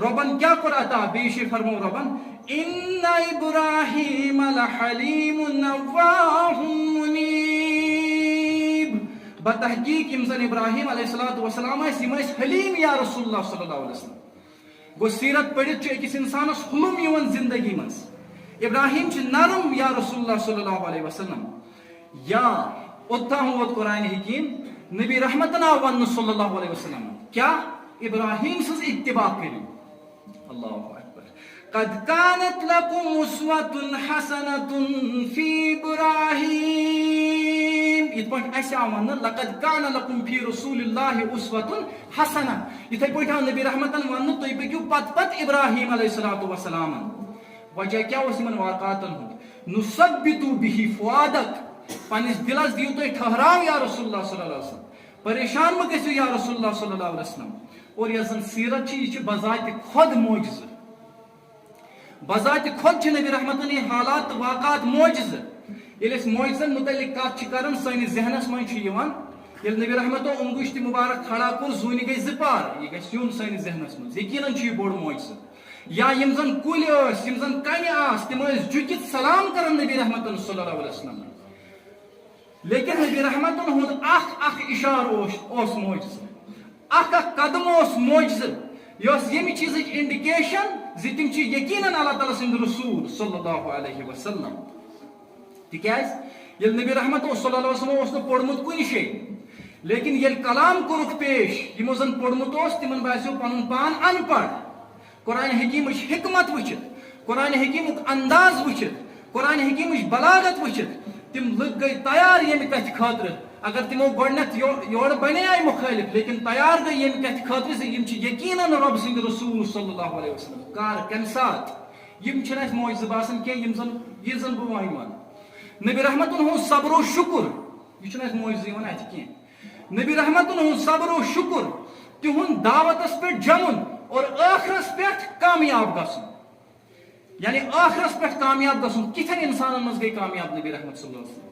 Speaker 2: رۄبن کیاہ کوٚر عطا. بیٚیہِ چھِ فرمو رۄبن اِنَّ إِبراہیٖمَ لَحَلِیمٌ أَوَّاهٌ مُنیٖب. بتحقیق یِم زن ابراہیم علیہ السلام ٲسۍ یِم ٲسۍ حلیم یا رسول اللہ صلی اللہ علیہ وسلم. گوٚو سیرت پٔرِتھ چھُ أکِس انسانس حلم یِوان زندگی منٛز. ابراہیم چھُ نرم یا رسول اللہ صلی اللہ علیہ وسلم. یا اوٚتام ووت قرآن حکیم نبی رحمتن آو وننہٕ صلی اللہ علیہ وسلم کیا ابراہیم سٕنٛز اتباع کٔرِو. اللہ اکبر. قد كانت لكم أسوة حسنة في إبراهيم. یِتھ پٲٹھۍ اَسہِ آو وننہٕ لقد كان لكم في رسول الله أسوة حسنة. یِتھے پٲٹھۍ آو نبی رحمتن وننہٕ تُہۍ پٔکِو پتہٕ ابراہیم علیہ السلام. وجہ کیا اوس یمن واقعاتن ہُنٛد نُثبِتُ بِهِ فؤادک. پننس دلس دیو تُہۍ ٹھہراو یا رسول اللہ صلی اللہ علیہ وسلم. پریشان مہ گٔژھِو یا رسول اللہ صلی اللہ علیہ وسلم. اور یۄس زن سیرت چھِ یہِ چھِ بذاتِ خۄد معجزٕ. بذاتِ خۄد چھِ نبی رحمتن یہِ حالات تہٕ واقعات معجزٕ. ییٚلہِ أسۍ معجزن متعلق کتھ چھِ کران سٲنِس ذہنس منٛز چھُ یِوان ییٚلہِ نبی رحمتو انگشتہِ مبارک کھڑا کوٚر زوٗنہِ گٔے 2 پار. یہِ گژھِ یُن سٲنِس ذہنس منٛز. یقیناً چھُ یہِ بوٚڑ معجزٕ. یا یم زن کُلۍ ٲسۍ یم زن کنہِ آسہٕ تِم ٲسۍ جُکِتھ سلام کران نبی رحمتن صلی اللہ علیہ وسلم. لیکن نبی رحمتن ہُنٛد اکھ اشارٕ اوس معجزٕ. اکھ قدم اوس معجزٕ. یہِ ٲس ییٚمہِ چیٖزٕچ انڈِکیشن زِ تِم چھِ یقیناً اللہ تعالیٰ سٕنٛدۍ رسوٗل صلی اللہ علیہ وسلم. تِکیٛازِ ییٚلہِ نبی رحمت صلی اللہ علیہ وسلم اوس نہٕ پوٚرمُت کُنہِ جایہِ لیکن ییٚلہِ کلام کوٚرُکھ پیش یِمو زن پوٚرمُت اوس تِمن باسیو پنُن پان ان پڑھ. قرآن حکیمٕچ حکمت وٕچھِتھ قرآن حکیمُک انداز وٕچھِتھ قرآن حکیمٕچ بلاغت وٕچھِتھ تِم لُکھ گٔے تیار ییٚمہِ کتھِ خٲطرٕ. اگر تِمو گۄڈٕنیتھ یورٕ بنے مُخٲلِف لیکن تیار گٔے ییٚمہِ کتھِ خٲطرٕ زِ یِم چھِ یقیناً رۄب سٕنٛدۍ رسوٗل صلی اللہ علیہ وسلم. کر کمہِ ساتہٕ یِم چھِنہٕ اَسہِ معجزٕ باسان کینٛہہ یہِ زن بہٕ وۄنۍ ونہٕ. نبی رحمتن ہُنٛد صبر و شُکُر یہِ چھُنہٕ اَسہِ معجزٕ یِوان اَتھِ کینٛہہ. نبی رحمتن ہُنٛد صبر و شُکُر تِہُنٛد دعوتس پٮ۪ٹھ جمُن اور ٲخرس پٮ۪ٹھ کامیاب گژھُن. یعنی ٲخرس پٮ۪ٹھ کامیاب گژھُن کِتھٮ۪ن انسانن منٛز گٔے کامیاب نبی رحمت صلی اللہ علیہ وسلم.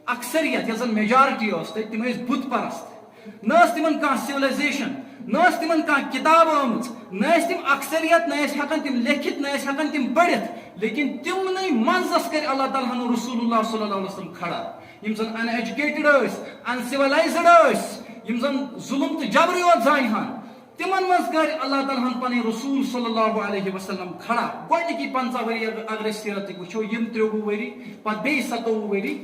Speaker 1: اکثریت یس زن میجارٹی اس تم بت پرست نہ تمن کان سولائزیشن نہ تمن کان کتاب آمت نہ تم اکثریت نہ ہکان تم لکھت نہ ہکان تم پڑھت لیکن تمنے منزس کر اللہ تعالیٰ ہن رسول اللہ صلی اللہ علیہ وسلم کھڑا یم زن ان ایجوکیٹڈ ان سولائزڈ یم زن ظلم تو جبر یوت زانہان تمن مز کر اللہ تعالیٰ ہن پن رسول صلی اللہ علیہ وسلم کھڑا گۄڈنِکی 50 ؤری اگر سیرت وچھو یم 23 ؤری پتہ بیٚیہِ 27 ؤری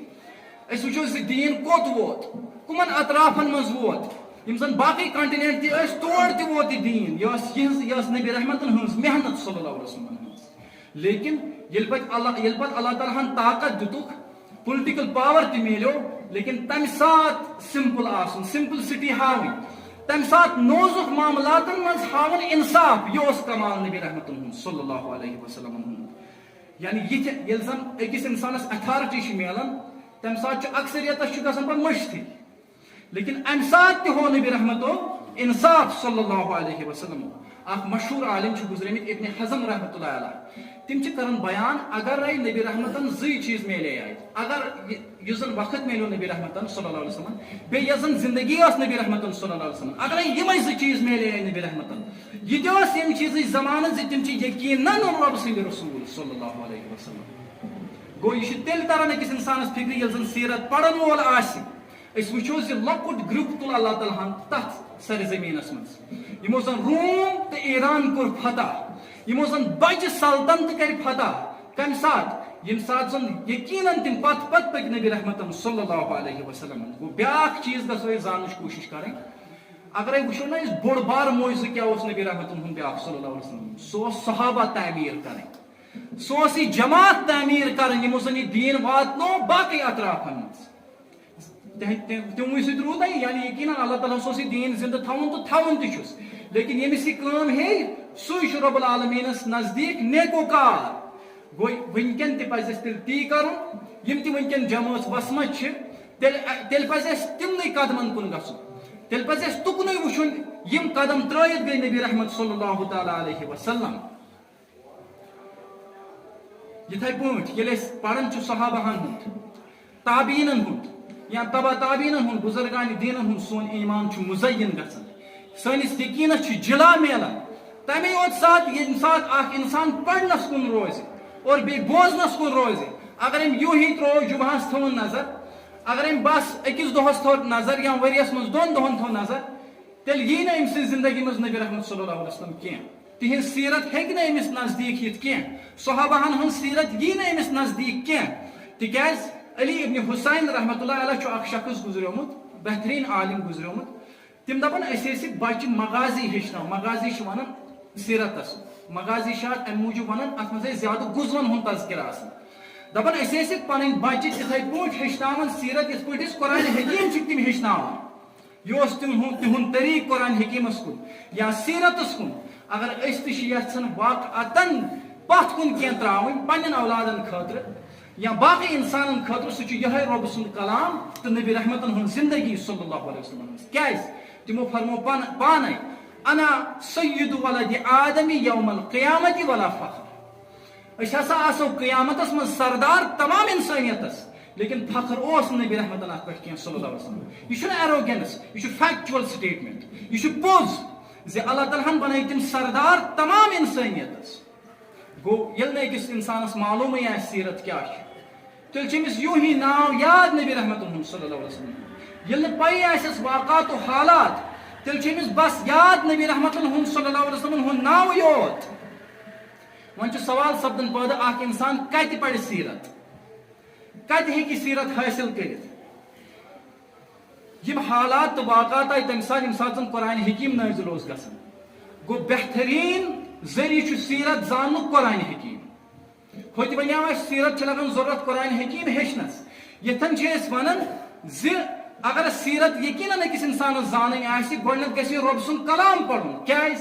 Speaker 1: اس وچھو دین کوت ووت کمن اطرافن مز ووت یم زن باقی کنٹیننٹ تہ ٲسۍ تور تہ ووت دین یہ نبی رحمتن ہنز محنت صلی اللہ علیہ وسلم لیکن یل پتہ اللہ تعالیٰ ہن طاقت دتُکھ پُلٹِکل پاور تہ میلیو لیکن تمہ سات سمپل آسن سمپلسٹی ہاوٕنۍ تمہ سات نوزک معاملاتن مز ہاون انصاف یہ اس کمال نبی رحمتن ہند صلی اللہ علیہ وسلم ہند یعنی یہ یل زن اکس انسانس اتھارٹی ملان تمہ سات اکثریتس گھان پہ مشتھی لیکن امہ سات تہ ہو نبی رحمتو انصاف صلی اللہ علیہ وسلم اخ مشہور عالم گزرمت ابن حزم رحمۃ اللہ علیہ تم کران بیان اگر نبی رحمتن زی چیز میلے آئے اگر اس زن وقت میلو نبی رحمتن صلی اللہ علیہ وسلم بیس زن زندگی اس نبی رحمتن صلی اللہ علیہ وسلم اگر یم زی چیز میلے آئے نبی رحمتن یہ یم چیز زمانہ زی تم یقینا رب سند رسول صلی اللہ علیہ وسلم گو یہ تیل تران اکس انسانس فکر یل زن سیرت پڑھن وول آسہ اس وچھو لۄکُٹ گروپ تل اللہ تعالیٰ ہن تتھ سرزمینس مز یمو زن روم تو ایران کور فتح یمو زن بجہ سلطنت کر فتح کم سات یم سات زن یقیناً تم پت پک نبی رحمتن صلی اللہ علیہ وسلم گو بیاکھ چیز گھو زانچ کوشش کریں اگر وچھو نا اس بوڑ بار موضوع کیا اس نبی رحمتن ہند بیاکھ صلی اللہ علیہ وسلم سو صحابہ تعمیر کریں سو جماعت تعمیر کریں یمو زن یہ دین واتنو باقی اطرافن مز تموی ست روٗد یعنی یقیناً اللہ تعالیٰ سوس یہ دین زندہ تھاون تو تھاون تس لیکن یمس یہ کام ہے سُے رب العالمینس نزدیک نیکوکار گو ونکن تہ پزِ تیل تی کرن یم تہ ونکن جماعت وسمت تیل پزِ تمنے قدمن کن گژھُن تیل پزِ تکنُے وچھُن یم قدم ترٲیِتھ گٔے نبی رحمت صلی اللہ تعالیٰ علیہ وسلم یتھے پٲٹھۍ ییٚلہِ أسۍ پران چھِ صحابہن ہُنٛد تابعیٖنن ہُنٛد یا تبا تابعیٖنن ہُنٛد بزرگان دیٖنن ہُنٛد سون ایمان چھُ مزین گژھان سٲنِس یقیٖنس چھُ جلا میلان تمے یوت سات ییٚمہِ ساتہٕ اکھ انسان پرنس کُن روزِ اور بیٚیہِ بوزنس کُن روزِ اگر أمۍ یوٗہی ترٛوو جمعہس تھٲوٕن نظر اگر أمۍ بس أکِس دۄہس تھوٚو نظر یا ؤریس منٛز 2 دۄہن تھوٚو نظر تیٚلہِ یی نہٕ أمۍ سٕنٛزِ زندگی منٛز نبی رحمت صلی اللہ علیہ وسلم کینٛہہ تہنٛز سیرت ہیٚکہِ نہٕ أمِس نزدیٖک یِتھ کینٛہہ صحابہن ہٕنٛز سیرت یی نہٕ أمِس نزدیٖک کینٛہہ تِکیازِ علی ابن حسین رحمۃ اللہ علیہ چھُ اکھ شخص گزریومُت بہترین عالم گزریومُت تم دپان أسۍ بچہ مغازی ہیٚچھناو مغازی چھِ ونان سیرتس مغازی چھِ اتھ امہِ موٗجوٗب ونان اتھ منٛز زیادٕ غُزوَن ہُنٛد تذکرٕ آسان دپان أسۍ پنٕنۍ بچہ تِتھے پٲٹھۍ ہیٚچھناوان سیرت یِتھ پٲٹھۍ أسۍ قرآن حکیٖم چھِکھ تِم ہیٚچھناوان یہ اوس تِہُنٛد طریٖقہٕ قرآن حکیٖمس کُن یا سیرتس کُن اگر أسۍ تہِ چھِ یژھان واقعتن پتھ کُن کینٛہہ ترٛاوٕنۍ پننٮ۪ن اولادن خٲطرٕ یا باقی انسانن خاطر سُہ چھُ یِہوٚے رۄب سُنٛد کلام تہٕ نبی رحمتن ہٕنٛز زندگی صلی اللہ علیہ وسلم کیازِ تِمو فرمو پانے انا سید ولد آدم یوم القیامت ولا فخر أسۍ ہسا آسو قیامتس منٛز سردار تمام انسٲنیتس لیکن فخر اوس نہٕ نبی رحمتن اتھ پٮ۪ٹھ کینٛہہ صلی اللہ علیہ وسلم یہ چھُنہٕ ایروگینس یہ چھُ فیکچُول سٹیٹمنٹ یہ چھُ پوٚز زِ اللہ تعالیٰ ہن بنٲے تِم سردار تمام انسٲنیتس گو ییٚلہِ نہٕ أکِس انسانس معلوٗمٕے آسہِ سیرت کیاہ چھُ تیٚلہِ چھُ أمِس یوٗہی ناو یاد نبی رحمتن ہُنٛد صلی اللہ علیہ وسلم ییٚلہِ نہٕ پَیی آسٮ۪س واقعات و حالات تیٚلہِ چھُ أمِس بس یاد نبی رحمتن ہُنٛد صلی اللہ علیہ وسلم ہُنٛد ناوٕے یوت وۄنۍ چھُ سوال سپدان پٲدٕ اکھ انسان کتہِ پرِ سیرت کتہِ ہیٚکہِ سیرت حٲصِل کٔرِتھ یم حالات تہٕ واقعات آیہِ تمہِ ساتہٕ ییٚمہِ ساتہٕ زن قرآن حکیٖم نٲزِل اوس گژھان گوٚو بہتریٖن ذریعہ چھُ سیرت زاننُک قرآن حکیٖم ہوٚتہِ وَنیٛاو اَسہِ سیرت چھِ لگان ضروٗرت قرآن حکیٖم ہیٚچھنس یتھن چھِ أسۍ ونان زِ اگر سیرت یقیناً أکِس انسانس زانٕنۍ آسہِ گۄڈٕنیتھ گژھِ رۄب سُنٛد کلام پرُن کیازِ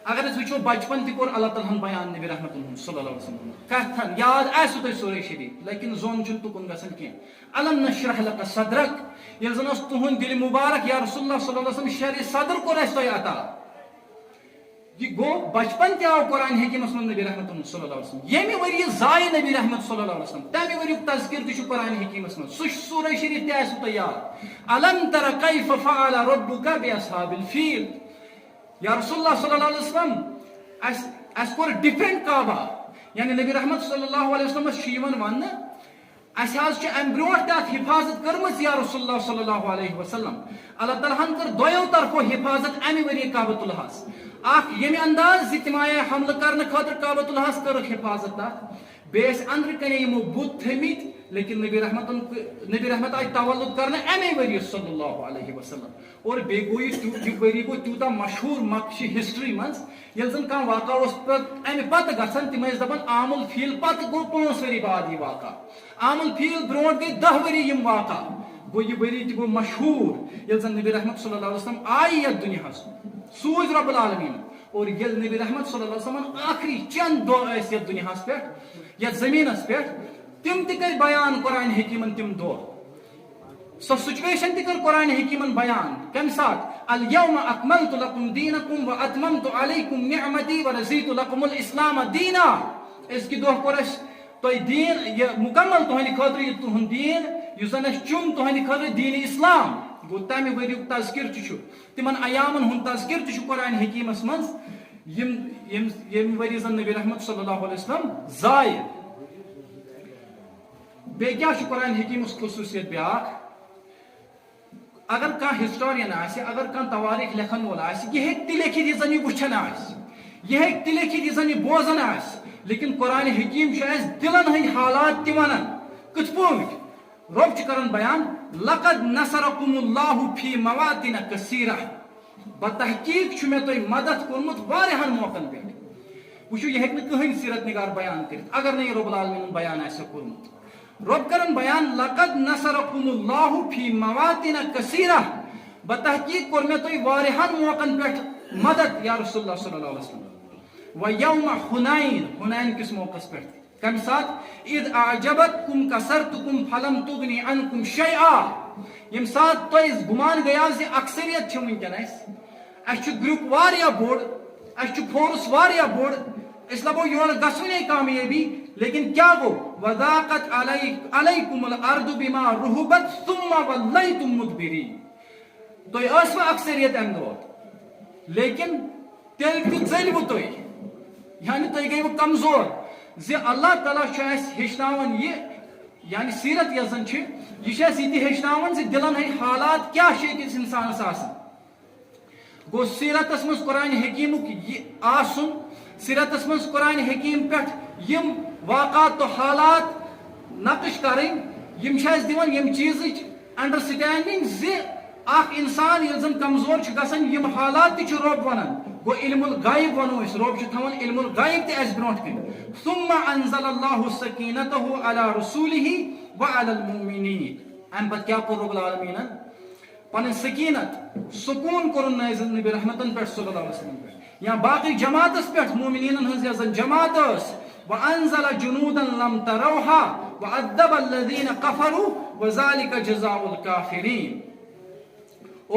Speaker 1: اگر أسۍ وٕچھو بچپن تہِ کوٚر اللہ تعالیٰ ہن بیان نبی رحمتن ہُنٛد صلی اللہ علیہ وسلم کتھن یاد آسوٕ تۄہہِ سورُے شریٖف لیکن زوٚن چھُنہٕ تُکُن گژھان کینٛہہ الم نشرح لک صدرک ییٚلہِ زن اوس تُہُنٛد دِلہِ مُبارک یا رسول اللہ صلی اللہ علیہ وسلم شرِ صدر کوٚر اَسہِ تۄہہِ عطا یہ گو بچپن تہ آو قرآن حکیمس من نبی رحمت صلی اللہ علیہ وسلم یمی وری زائے نبی رحمت صلی اللہ علیہ وسلم تمہ وری تذکر تہ قرآن حکیمس من سہ سورہ شریف تہ آسو تہ یاد الم تر کیف فعل ربک باصحاب الفیل یا رسول اللہ صلی اللہ علیہ وسلم اس کور ڈیفرنٹ کعبہ یعنی نبی رحمت صلی اللہ علیہ وسلم شیون ون اس حظ ام برونٹ تات حفاظت کرمز یا رسول اللہ صلی اللہ علیہ وسلم اللہ تعالیٰ ہن کر دویو طرفو حفاظت امی وری کعبۃ اللہ اخ یمی انداز تم آئے حملہ کرنے خاطر کعبۃ اللہ کر حفاظت تک بیس اندر کنے یمو بت تھمت لیکن نبی رحمت آئی تولد کرنے امی وری صلی اللہ علیہ وسلم اور بے گو یہ وری گو تیوتا مشہور مکشی ہسٹری مز یل زن کان واقع اس امی پتہ گژھان تم ٲسۍ دپان عام الفیل پتہ گو 5 ؤری بعد یہ واقع عام الفیل برونٹ گئی 10 ؤری یم واقع گو یہ ؤری تہ گو مشہور یل زن نبی رحمت صلی اللہ علیہ وسلم آئی یتھ دنیاہس سوز رب العالمین اور یل نبی رحمت صلی اللہ علیہ وسلم آخری چند دۄہ ٲسۍ یتھ دنیاہس پٮ۪ٹھ یتھ زمینس پٮ۪ٹھ تم تہ کر بیان قرآن حکیمن تم دۄہ سو سچویشن تہ کر قرآن حکیمن بیان کمہ سات الیوم اکملت لکم دینکم واتممت علیکم نعمتی ورضیت لکم الاسلام دینا اس کی دۄہ کوٚر اسہِ تۄہہِ دین یہ مکمل تہندِ خاطرٕ یہ تہند دین یُس زن اسہِ چُن تہندِ خاطرٕ دین اسلام گو تمہ ؤریُک تذکر تہ تمن ایامن ہند تذکر تہ قرآن حکیمس مز یم ؤری زن نبی رحمت صلی اللہ علیہ وسلم زائے بے کیا قرآن حکیمس خصوصیت بیاکھ اگر کان ہسٹورین آسہِ اگر کان تواریخ لکھن وول آسہِ یہ ہیٚکہِ تہِ لیکھِتھ یہِ زن یہ وٕچھان آسہِ یہ ہیٚکہِ تہِ لیکھِتھ یہِ زن یہ بوزان آسہِ لیکن قرآن حکیم چھُ اَسہِ دلن ہٕنٛدۍ حالات تہِ ونان کِتھ پٲٹھۍ رب چھُ کران بیان لقد نصرکم اللہ فی مواطن کثیرہ بتحقیق چھُ مےٚ تۄہہِ مدد کوٚرمُت واریاہن موقعن پٮ۪ٹھ وٕچھو یہِ ہیٚکہِ نہٕ کٕہٕنۍ سیرت نگار بیان کٔرِتھ اگر نہٕ یہِ رب العالمیٖنن بیان آسہِ کوٚرمُت رب کرن بیان لقد نصرکم اللہ فی مواطن کثیرہ بتحقیق کوٚر مےٚ تۄہہِ واریاہن موقعن پٮ۪ٹھ مدد یا رسول اللہ صلی اللہ علیہ وسلم ویوم حنین کس موقع پٮ۪ٹھ کمہ سات اذ اعجبتکم کثرتکم فلم تغنی عنکم شیئا یم سات تۄہہِ گمان گیا زِ اکثریت چھِ ونکیٚن اسہِ چھُ گروپ واریاہ بوڑ اسہِ چھُ فورس واریاہ بوڑ أسۍ لبو یورٕ گژھوٕنے کامیٲبی لیکن کیا گو وضاقت علیکم الارض بما رحبت ثم ولیتم مدبرین تۄہہِ ٲسوٕ اکثریت امہِ دۄہ لیکن تیٚلہِ تہِ ژٔلۍوٕ تُہۍ یعنی تُہۍ گٔیوٕ کمزور زِ اللہ تعالیٰ چھُ اَسہِ ہیٚچھناوان یہِ یعنی سیرت یۄس زن چھِ یہِ چھِ اَسہِ یہِ تہِ ہیٚچھناوان زِ دلن ہٕنٛدۍ حالات کیاہ چھِ أکِس انسانس آسان گوٚو سیرتس منٛز قرآن حکیٖمُک یہِ آسُن سیرتس منٛز قرآن حکیٖم پٮ۪ٹھ یم واقعات تہٕ حالات نقش کرٕنۍ یم چھِ اَسہِ دِوان ییٚمہِ چیٖزٕچ انڈرسٹینڈنگ زِ اکھ انسان ییٚلہِ زن کمزور چھُ گژھان یم حالات تہِ چھُ رب ونان گو علم الغیب ونو أسۍ رب چھُ تھاوان علم الغیب تہِ اسہِ برونٛٹھ کٔنۍ ثم انزل اللہ سکینتہ علی رسولہ وعلی المؤمنین امہِ پتہٕ کیاہ کوٚر رب العالمیٖنن پنٕنۍ سکینت سکوٗن کوٚرُن نٲزِل نبی رحمتن پٮ۪ٹھ صلی اللہ علیہ وسلم پٮ۪ٹھ یا باقٕے جماعتس پٮ۪ٹھ مومنیٖنن ہٕنٛز یۄس زن جماعت ٲس وانزل جنودا لم تروها وعذب الذین کفروا وذلک جزاء الکافرین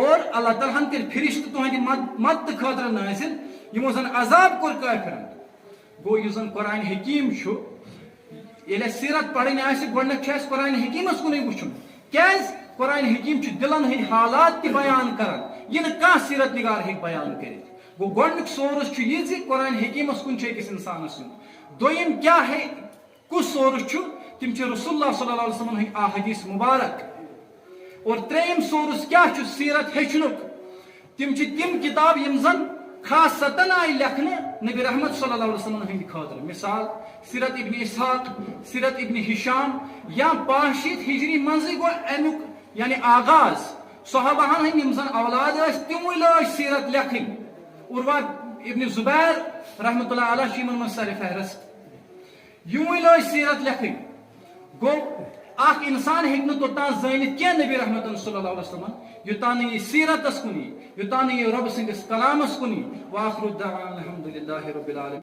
Speaker 1: اور اللہ تعالیٰ ہن کر فرشتہٕ تہنٛدِ مدد خٲطرٕ نٲزِل یمو زن عذاب کوٚر کٲفرن گوٚو یُس زن قرآن حکیٖم چھُ ییٚلہِ اَسہِ سیرت پرٕنۍ آسہِ گۄڈٕنیٚتھ چھُ اَسہِ قرآن حکیٖمس کُنُے وٕچھُن کیازِ قرآن حکیٖم چھُ دلن ہٕنٛدۍ حالات تہِ بیان کران یہِ نہٕ کانٛہہ سیرت نگار ہیٚکہِ بیان کٔرِتھ گوٚو گۄڈٕنیُک سورس چھُ یہِ زِ قرآن حکیٖمس کُن چھُ أکِس انسانس یُن دوٚیِم کیاہ کُس سورس چھُ تِم چھِ رسول اللہ صلی اللہ علیہ وسلم ہٕنٛدۍ احادیث مبارک اور ترٛیٚیِم سورس کیا چھُ سیرت ہیٚچھنُک تِم چھِ تِم کِتاب یم زن خاص ستن آیہِ لیکھنہٕ نبی رحمت صلی اللہ علیہ وسلم ہٕنٛدِ خٲطرٕ مثال سیرت ابن اسحاق سیرت ابن ہشام یا 500 ہجری منٛزٕے گوٚو امیُک یعنی آغاز صحابہن ہٕنٛدۍ یم زن اولاد ٲسۍ تِموٕے لٲج سیرت لیکھٕنۍ عروہ ابن زبیر رحمۃ اللہ علیہ چھِ یِمن منٛز سرِ فہرست یِموٕے لٲج سیرت لیکھٕنۍ گوٚو اکھ انسان ہیٚکہِ نہٕ توٚتام زٲنِتھ کینٛہہ نبی رحمتن صلی اللہ علیہ وسلم یوٚتام نہٕ یہِ سیرتس کُن یی یوٚتام نہٕ یہِ رۄب سٕنٛدِس کلامس کُن یی وآخر الدعوانا الحمدُ للہ رب العالمین